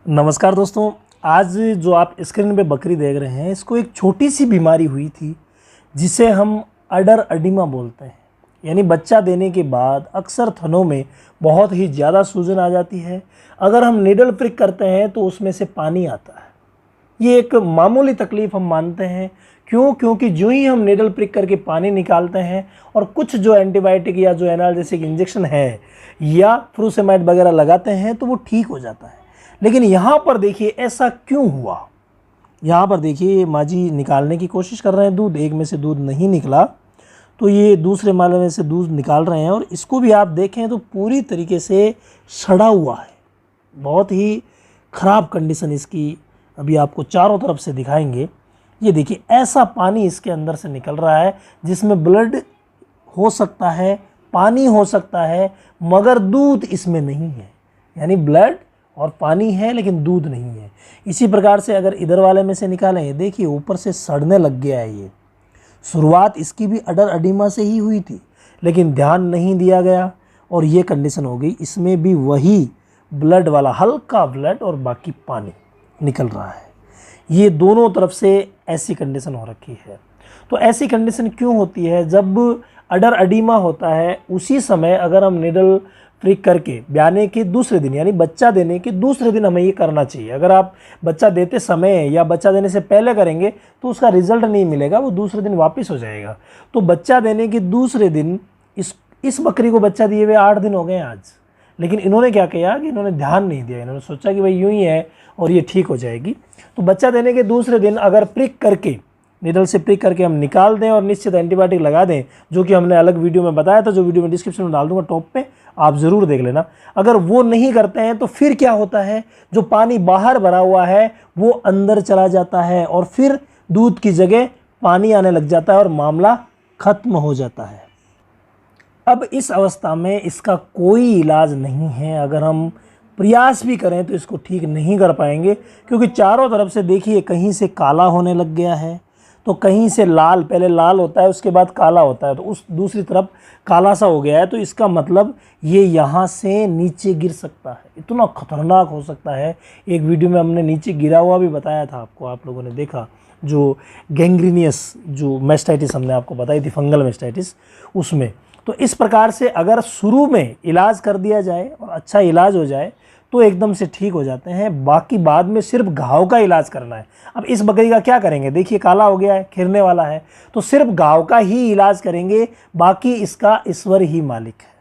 नमस्कार दोस्तों। आज जो आप स्क्रीन पे बकरी देख रहे हैं, इसको एक छोटी सी बीमारी हुई थी जिसे हम अडर अडीमा बोलते हैं। यानी बच्चा देने के बाद अक्सर थनों में बहुत ही ज़्यादा सूजन आ जाती है। अगर हम नीडल प्रिक करते हैं तो उसमें से पानी आता है। ये एक मामूली तकलीफ़ हम मानते हैं। क्योंकि जो ही हम नीडल प्रिक करके पानी निकालते हैं और कुछ जो एंटीबायोटिक या जो एनाल्जेसिक इंजेक्शन है या फ्रूसेमाइड वगैरह लगाते हैं तो वो ठीक हो जाता है। लेकिन यहाँ पर देखिए ऐसा क्यों हुआ। यहाँ पर देखिए माँ जी निकालने की कोशिश कर रहे हैं दूध, एक में से दूध नहीं निकला तो ये दूसरे माले में से दूध निकाल रहे हैं। और इसको भी आप देखें तो पूरी तरीके से सड़ा हुआ है, बहुत ही ख़राब कंडीशन इसकी। अभी आपको चारों तरफ से दिखाएंगे। ये देखिए ऐसा पानी इसके अंदर से निकल रहा है जिसमें ब्लड हो सकता है, पानी हो सकता है, मगर दूध इसमें नहीं है। यानी ब्लड और पानी है लेकिन दूध नहीं है। इसी प्रकार से अगर इधर वाले में से निकालें, देखिए ऊपर से सड़ने लग गया है। ये शुरुआत इसकी भी अडर अडीमा से ही हुई थी लेकिन ध्यान नहीं दिया गया और ये कंडीशन हो गई। इसमें भी वही ब्लड वाला, हल्का ब्लड और बाकी पानी निकल रहा है। ये दोनों तरफ से ऐसी कंडीशन हो रखी है। तो ऐसी कंडीशन क्यों होती है? जब अडर अडीमा होता है उसी समय अगर हम निडल प्रिक करके ब्याने के दूसरे दिन यानी बच्चा देने के दूसरे दिन हमें ये करना चाहिए। अगर आप बच्चा देते समय या बच्चा देने से पहले करेंगे तो उसका रिजल्ट नहीं मिलेगा, वो दूसरे दिन वापस हो जाएगा। तो बच्चा देने के दूसरे दिन इस बकरी को बच्चा दिए हुए 8 दिन हो गए आज, लेकिन इन्होंने क्या किया कि इन्होंने ध्यान नहीं दिया। इन्होंने सोचा कि भाई यूँ ही है और ये ठीक हो जाएगी। तो बच्चा देने के दूसरे दिन अगर प्रिक करके, निडल से प्रिक करके हम निकाल दें और निश्चित एंटीबायोटिक लगा दें, जो कि हमने अलग वीडियो में बताया था, जो वीडियो में डिस्क्रिप्शन में डाल दूंगा टॉप पे, आप ज़रूर देख लेना। अगर वो नहीं करते हैं तो फिर क्या होता है, जो पानी बाहर भरा हुआ है वो अंदर चला जाता है और फिर दूध की जगह पानी आने लग जाता है और मामला ख़त्म हो जाता है। अब इस अवस्था में इसका कोई इलाज नहीं है। अगर हम प्रयास भी करें तो इसको ठीक नहीं कर पाएंगे, क्योंकि चारों तरफ से देखिए कहीं से काला होने लग गया है तो कहीं से लाल, पहले लाल होता है उसके बाद काला होता है, तो उस दूसरी तरफ काला सा हो गया है। तो इसका मतलब ये यहाँ से नीचे गिर सकता है, इतना खतरनाक हो सकता है। एक वीडियो में हमने नीचे गिरा हुआ भी बताया था आपको, आप लोगों ने देखा, जो गैंग्रीनियस जो मेस्टाइटिस हमने आपको बताई थी, फंगल मेस्टाइटिस, उसमें। तो इस प्रकार से अगर शुरू में इलाज कर दिया जाए और अच्छा इलाज हो जाए तो एकदम से ठीक हो जाते हैं। बाकी बाद में सिर्फ घाव का इलाज करना है। अब इस बकरी का क्या करेंगे? देखिए काला हो गया है, खिरने वाला है, तो सिर्फ घाव का ही इलाज करेंगे, बाकी इसका ईश्वर ही मालिक है।